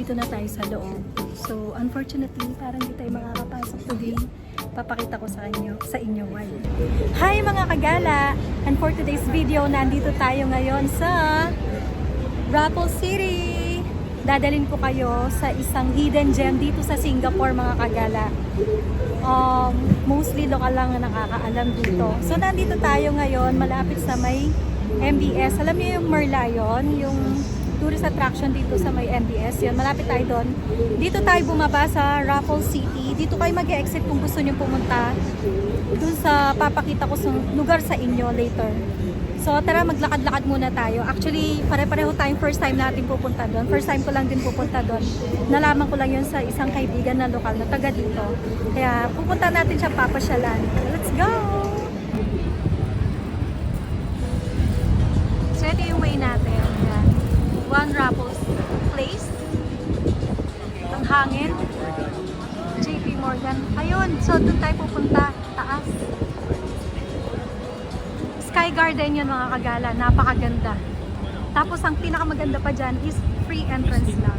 Nandito na tayo sa loob. So, unfortunately, parang di tayo makakapasok today. Papakita ko sa inyo why. Hi mga kagala! And for today's video, nandito tayo ngayon sa Raffles City. Dadalhin ko kayo sa isang hidden gem dito sa Singapore mga kagala. Mostly local lang ang nakakaalam dito. So, nandito tayo ngayon, malapit sa may MBS. Alam niyo yung Merlion, yung tourist attraction dito sa may MBS. Yun, malapit tayo doon. Dito tayo bumaba sa Raffles City. Dito kayo mag-exit kung gusto nyo pumunta dun sa papakita ko sa lugar sa inyo later. So, tara, maglakad-lakad muna tayo. Actually, pare-pareho tayong first time natin pupunta doon. First time ko lang din pupunta doon. Nalaman ko lang yun sa isang kaibigan na lokal na taga dito. Kaya, pupunta natin siya papasyalan. Let's go! So, ito yung way natin. Yan. One Raffles Place. Ang hangin. JP Morgan. Ayun, so doon tayo pupunta. Taas. Sky Garden yun mga kagala. Napakaganda. Tapos ang pinakamaganda pa dyan is free entrance lang.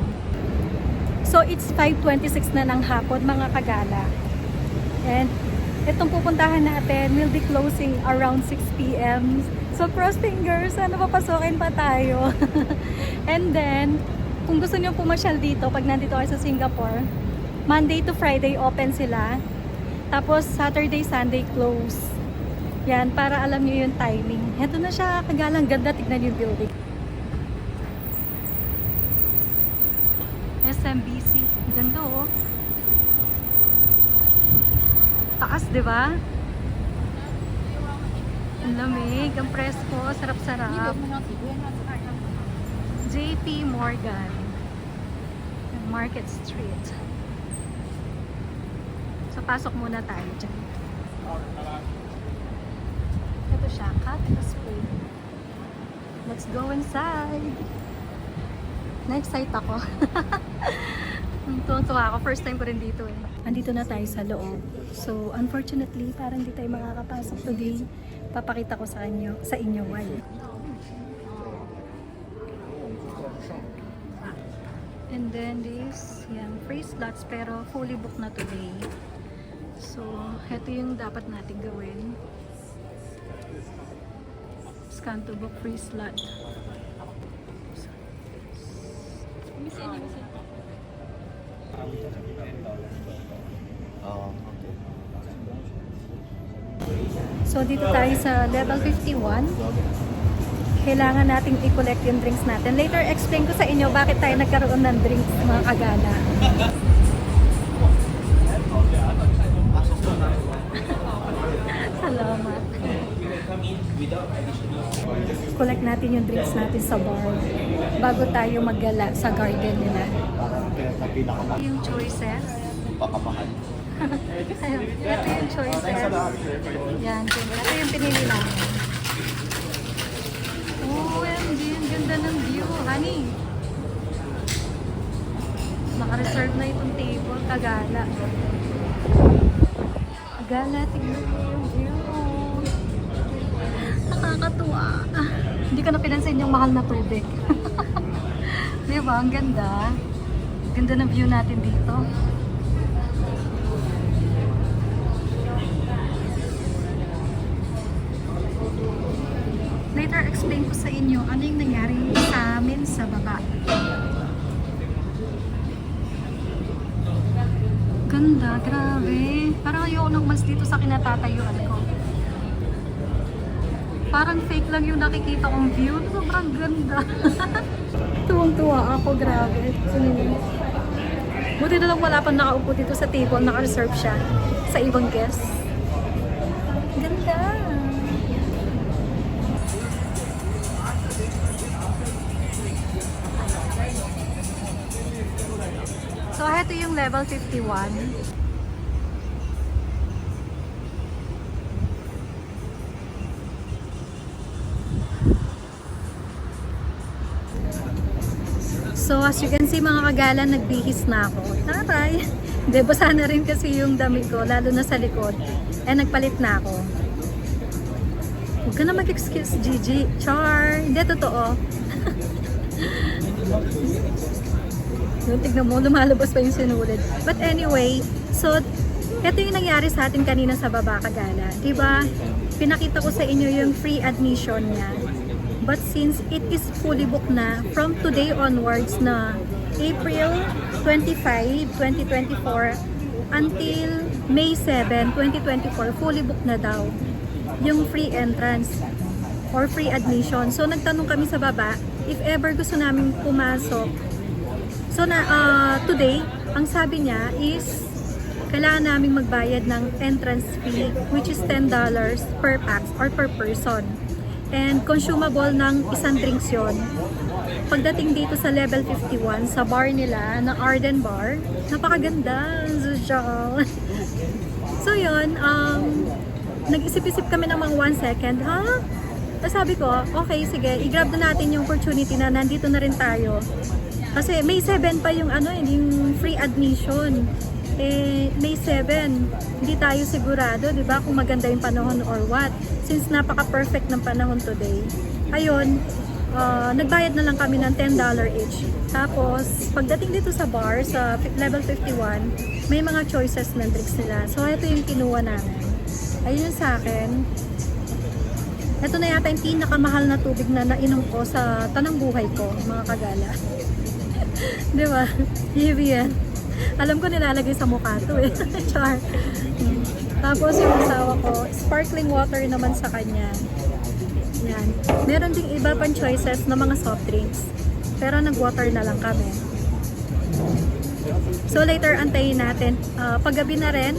So it's 5:26 na ng hapon mga kagala. And itong pupuntahan natin will be closing around 6 p.m. So cross fingers, sana papasokin pa tayo. And then, kung gusto nyo pumasyal dito, pag nandito kayo sa Singapore, Monday to Friday open sila. Tapos Saturday, Sunday close. Yan, para alam nyo yung timing. Ito na siya, kagalang ganda. Tignan yung building. SMBC. Ganda oh. Taas, di ba? Ang lamig, ang presko, sarap-sarap. JP Morgan. Market Street. So, pasok muna tayo dyan. Ito siya, Cactus Play. Let's go inside. Na-excite ako. Tuwang-tuwa ako. First time ko rin dito eh. Andito na tayo sa loob. So, unfortunately, parang hindi tayo makakapasok today. Papakita ko sa inyo why. And then this, yan, free slots pero fully booked na today. So, ito yung dapat natin gawin. Scan to book free slot. So, dito tayo sa level 51. Kailangan nating i-collect yung drinks natin. Later, explain ko sa inyo bakit tayo nagkaroon ng drinks, mga kagala. Salamat. Collect natin yung drinks natin sa bar bago tayo maggala sa garden nila. Yung choices. Ayun, ito yung choices. Yan, ito yung pinili namin. OMG, ang ganda ng view, honey. Naka-reserve na itong table, kagala. Kagala, tingnan mo yung view. Nakakatuwa. Hindi ka na pinansin yung mahal na tubig. Diba, ang ganda. Ganda ng view natin dito. Later, explain ko sa inyo ano yung nangyari sa amin sa baba. Ganda, grabe. Parang ayoko nang mas dito sa kinatatayuan ko. Parang fake lang yung nakikita kong view. Sobrang ganda. Tuwang-tuwa ako, grabe. Buti na lang wala pang nakaupo dito sa table. Naka-reserve siya sa ibang guests. Ganda. So, ito yung level 51. So, as you can see mga kagala, nagbihis na ako. Taray! Hindi, basa na rin kasi yung damit ko, lalo na sa likod. Eh, nagpalit na ako. Huwag ka na mag-excuse, Gigi. Char! Hindi, totoo. Yung tignan mo, lumalabas pa yung sinulid. But anyway, so, ito yung nangyari sa atin kanina sa baba, kagala. Diba? Pinakita ko sa inyo yung free admission niya. But since it is fully booked na, from today onwards na April 25, 2024, until May 7, 2024, fully booked na daw yung free entrance or free admission. So, nagtanong kami sa baba, if ever gusto namin pumasok. So, today, ang sabi niya is, kailangan namin magbayad ng entrance fee, which is $10 per pax or per person. And consumable ng isang drinks yun. Pagdating dito sa level 51, sa bar nila, na Arden Bar, napakaganda, social. So yun, nag-isip-isip kami ng mga 1 second, ha? Tapos sabi ko, okay, sige, i-grab na natin yung opportunity na nandito na rin tayo. Kasi May 7 pa yung yung free admission. May 7, hindi tayo sigurado, di ba, kung maganda yung panahon or what. Since napaka-perfect ng panahon today. Ayun, nagbayad na lang kami ng $10 each. Tapos, pagdating dito sa bar, sa level 51, may mga choices ng drinks nila. So, ito yung kinuha namin. Ayun yung sa akin. Ito na yata yung pinakamahal na tubig na nainom ko sa tanang buhay ko, mga kagala. Di ba? Evian. Alam ko nilalagay sa mukha to eh. Char. Tapos yung asawa ko, sparkling water naman sa kanya. Yan. Meron ding iba pang choices na mga soft drinks. Pero nag-water na lang kami. So later, antayin natin. Paggabi na rin.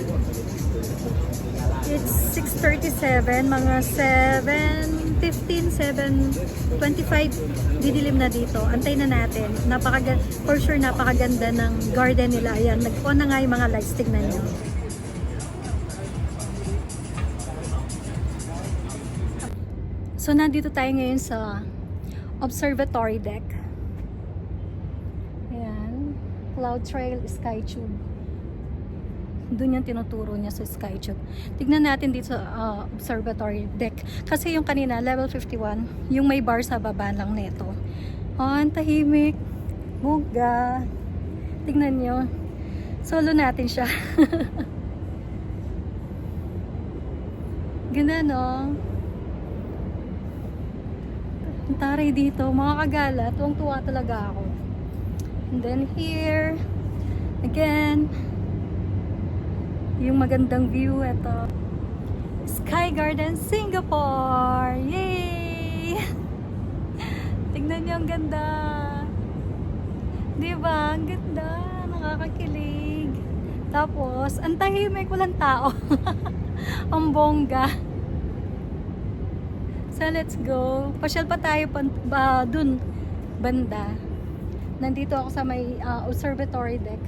It's 6:37, mga 7:15, 7:25, didilim na dito. Antay na natin. For sure, napakaganda ng garden nila. Ayan, nag-on na nga yung mga lights. Tignan nyo. So, nandito tayo ngayon sa observatory deck. Ayan. Cloud Trail, Sky Tube. Doon yung tinuturo niya sa SkyTube. Tignan natin dito sa observatory deck. Kasi yung kanina, level 51, yung may bar sa baba lang neto. Ang tahimik. Buga. Tignan nyo. Solo natin siya. Ganda, no? Ang taray dito. Mga kagala, tuwang-tuwa talaga ako. And then here, again, yung magandang view, ito. Sky Garden, Singapore! Yay! Tignan niyo, ang ganda. Diba? Ang ganda. Nakakakilig. Tapos, ang tahimik, walang tao. Ang bongga. So, let's go. Pasyal pa tayo dun, banda. Nandito ako sa may observatory deck.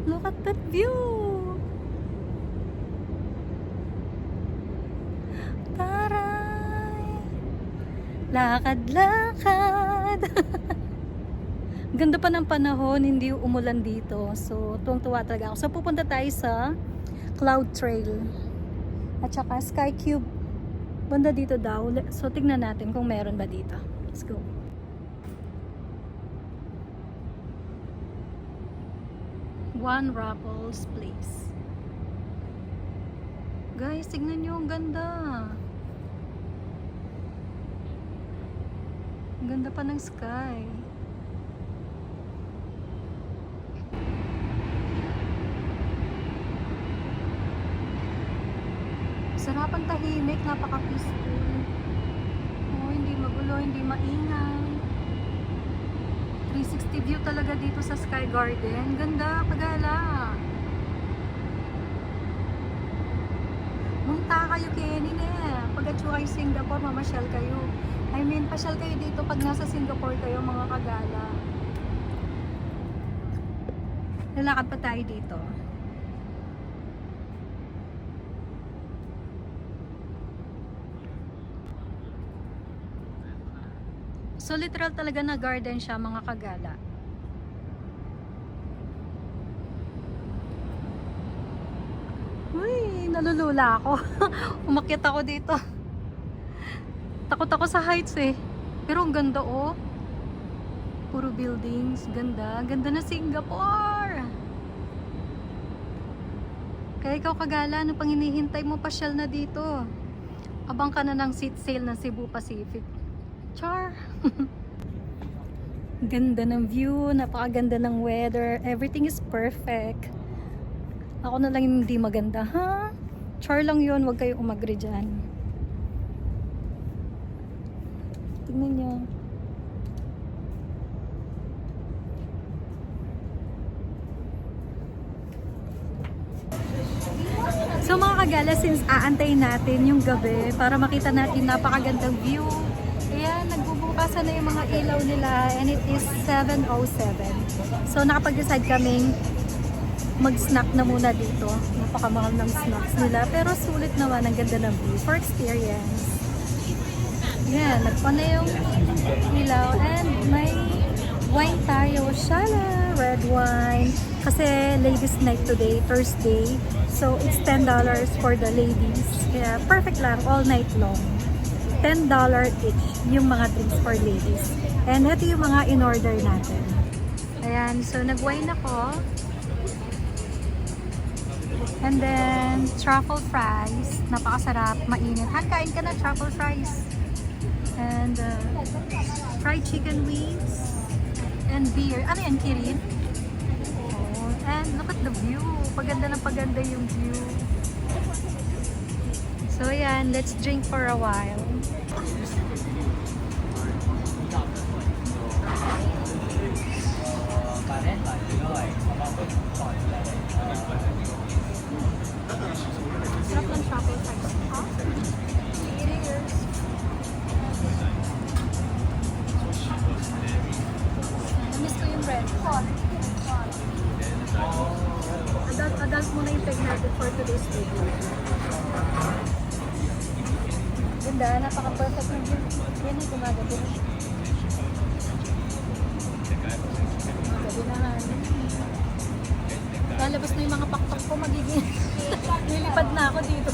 Look at that view! Taray! Lakad-lakad! Ganda pa ng panahon, hindi umulan dito. So, tuwang-tuwa talaga ako. So, pupunta tayo sa Cloud Trail. At saka Sky Cube. Banda dito daw. So, tignan natin kung meron ba dito. Let's go. One Raffles Place. Guys, tignan nyo, ang ganda. Ang ganda pa ng sky. Sarap ang tahimik, napaka-peaceful. Oh, hindi magulo, hindi maingay. 360 view talaga dito sa Sky Garden. Ganda, kagala. Munta kayo Kenin eh. Pag-atsuwa kayo Singapore, mamasyal kayo. I mean, pasyal kayo dito pag nasa Singapore kayo, mga kagala. Lalakad pa tayo dito. So literal talaga na garden siya, mga kagala. Uy, nalulula ako. Umakyat ako dito. Takot ako sa heights eh. Pero ang ganda oh. puro buildings. Ganda. Ganda na Singapore! Kaya ikaw Kagala, ano pang hinihintay mo? Pasyal na dito. Abang ka na ng seat sale ng Cebu Pacific. Char! Ganda ng view, napakaganda ng weather. Everything is perfect. Ako na lang yung hindi maganda, ha? Char lang yun, huwag kayong umagri dyan. Tingnan nyo. So mga Kagala, since aantayin natin yung gabi para makita natin napakagandang view, ayan, nagbubukasan na yung mga ilaw nila and it is 7:07. So nakapag-decide kaming mag-snack na muna dito. Napakamahal ng snacks nila pero sulit naman, ang ganda ng view for experience. Yan, nagpana yung ilaw and may wine tayo. Shala! Red wine. Kasi ladies night today, Thursday. So it's $10 for the ladies. Kaya perfect lang, all night long. $10 each yung mga drinks for ladies. And ito yung mga in-order natin. Ayan, so nag-wine ako. And then, truffle fries. Napakasarap, mainit. Han, kain ka na, truffle fries. And fried chicken wings. And beer. Ano yan, Kirin? Oh, and look at the view. Paganda ng paganda yung view. So yan, let's drink for a while. Sarap ng truffle fries. Namiss ko yung bread. Adult muna yung peg natin for today's video. Ganda, napaka-perfect ng view. Yan yung gumagabi. Gumagabi na nga. Lalabas na yung mga pakpak ko, magiging lilipad na ako dito.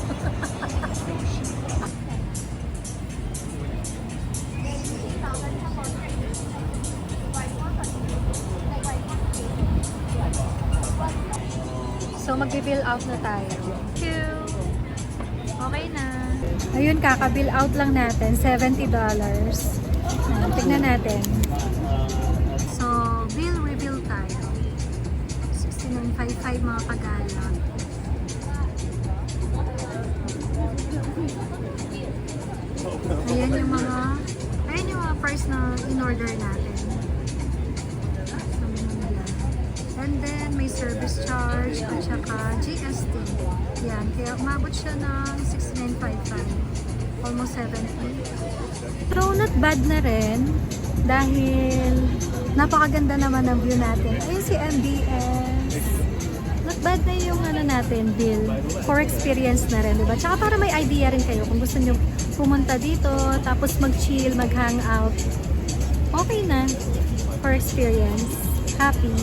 So magbi-bill out na tayo. Thank you. Okay na. Ayun, kaka-bill out lang natin, $70. Tignan natin. So, rebill tayo. 69.55 mga Kagala. Ayan yung mga price na in-order natin. And then, may service charge at saka GST. Yan. Kaya umabot siya ng 69.55. Almost 70. Pero not bad na rin. Dahil napakaganda naman ng view natin. Ayun si MBS. Not bad na yung natin, bill. For experience na rin, diba? Tsaka para may idea rin kayo kung gusto nyo pumunta dito, tapos mag-chill, mag-hangout. Okay na. For experience. Happy.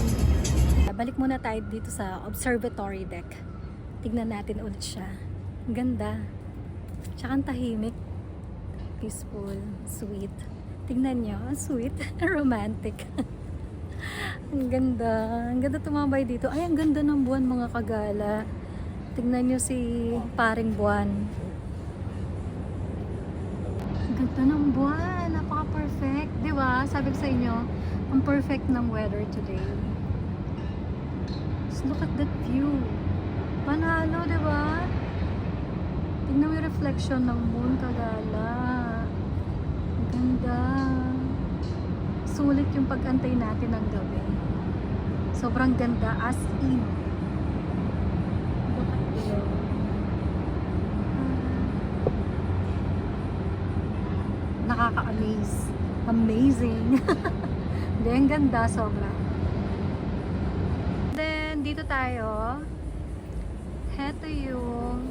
Balik muna tayo dito sa observatory deck. Tignan natin ulit siya. Ang ganda. Tsaka ang tahimik. Peaceful. Sweet. Tignan nyo. Ang sweet. Romantic. Ang ganda. Ang ganda tumambay dito. Ay, ang ganda ng buwan mga Kagala. Tignan nyo si paring buwan. Ang ganda ng buwan. Napaka-perfect. Diba? Sabi ko sa inyo, ang perfect ng weather today. Look at that view. Panalo, di ba? Tingnan mo yung reflection ng moon, Kagala. Ganda. Sulit yung pag-antay natin ng gabi. Sobrang ganda as in. Look at below. Nakaka-amaze. Amazing. Hindi, ang ganda sobra. Dito tayo. Heto yung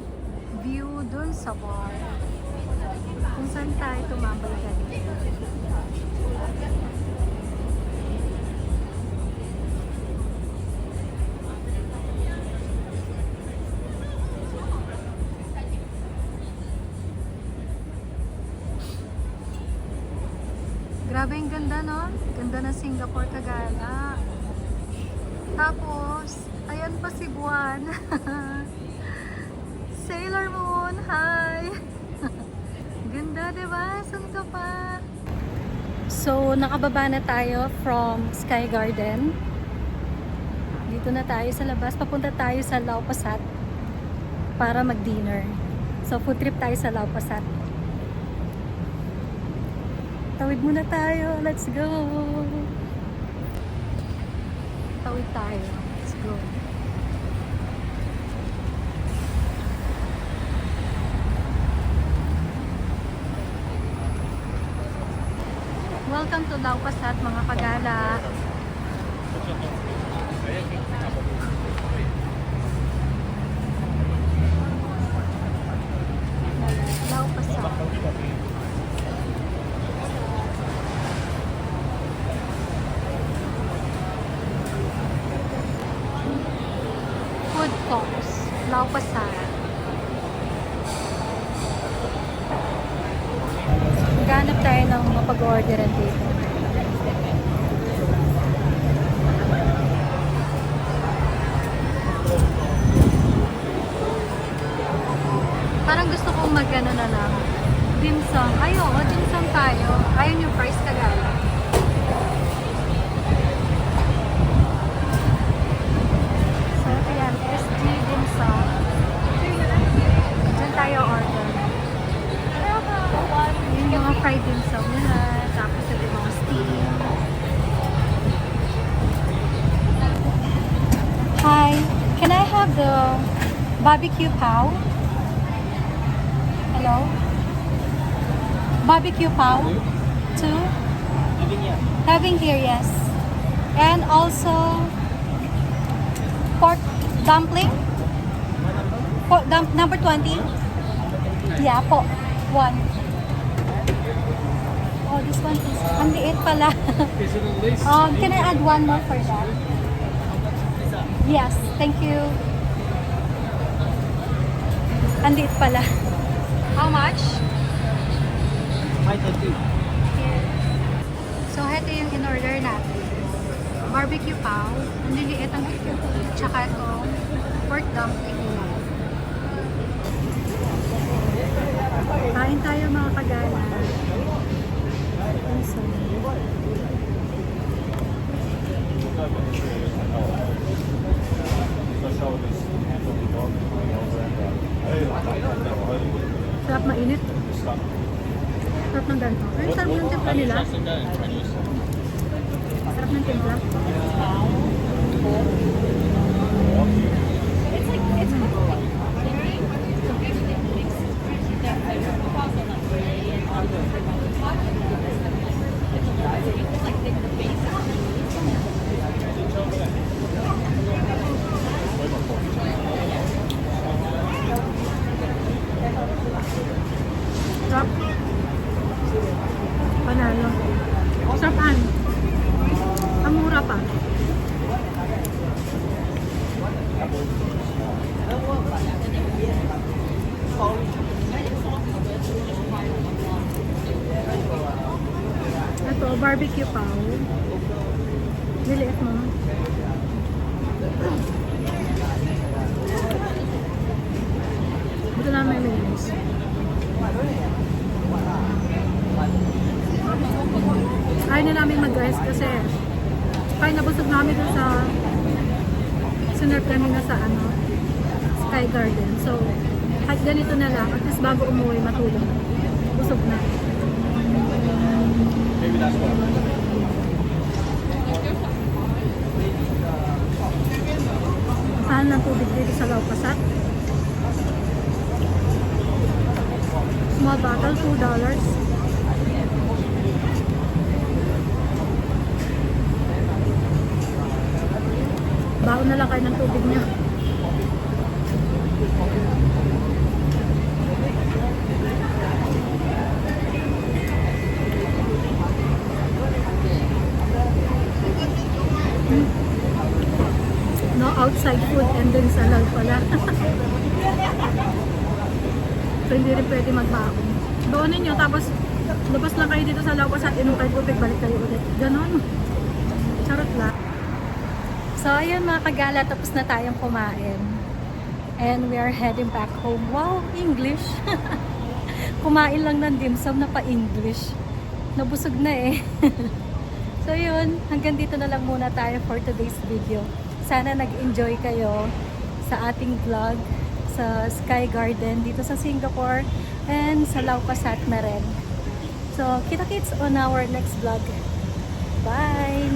view dun sa bar. Kung saan tayo tumambay kanina. Grabe yung ganda, no? Ganda ganda ng Singapore, Kagala. Tapos, ayan pa si Buwan. Sailor Moon, hi! Ganda, diba? Saan ka pa? So, nakababa na tayo from Sky Garden. Dito na tayo sa labas. Papunta tayo sa Lau Pa Sat para mag-dinner. So, food trip tayo sa Lau Pa Sat. Tawid muna tayo. Let's go! Tawid tayo. Let's go. Welcome to Lau Pa Sat, mga Kagala. Lau Pa Sat. Food course, Lau Pa Sat. Ganap tayo ng mapag-orderan dito. Parang gusto kong mag-ano na lang. Dim sum. Ay, oo, dim sum tayo. Ayun yung price, Kagala. So, ayan, SG dim sum. Diyan tayo order. Yun yung mga fried dim sum nila. Tapos yung mga steam. Hi, can I have the barbecue pow? Hello? Barbecue pow? Two? Having here, yes. And also pork dumpling? Pork number 20? Yeah, po. One. Oh, this one is, ang liit pala. Is it a list? Can I add one more for that? Yes, thank you. Ang liit pala. How much? 530. So, ito yung in-order natin. Barbecue pow. Ang liliit ang ito. Tsaka itong pork dumpling. Kain tayo, mga Kagala. So, sarap mainit. Sarap ng ganito. Ay, sarap ng timpla nila. Sarap ng timpla. Sarap. Panalo. Sarapan. Ang mura pa. Ito, barbecue pow. Liliit mo. Ito lang may mayonnaise. Ayaw na namin mag-rest kasi kaya nabusog namin dun sa sinerve kanina sa Sky Garden. So, kahit ganito na lang, at least bago umuwi matulog. Busog na. Maybe that's what. Saan ng tubig dito sa Lau Pa Sat? Small bottle, $2. Baon na lang kayo ng tubig niya. No outside food and then salad pala. So hindi rin pwede magbaon. Doonin nyo tapos Labas lang kayo dito sa Lawas at inom kayo tubig, balik kayo ulit. Ganon. Charot lang. So, ayun mga kagala, tapos na tayong kumain. And we are heading back home. Wow, English! Kumain lang ng dim sum na pa-English. Nabusog na eh. So yun, hanggang dito na lang muna tayo for today's video. Sana nag-enjoy kayo sa ating vlog sa Sky Garden dito sa Singapore and sa Lau Pa Sat na rin. So, kita-kits on our next vlog. Bye!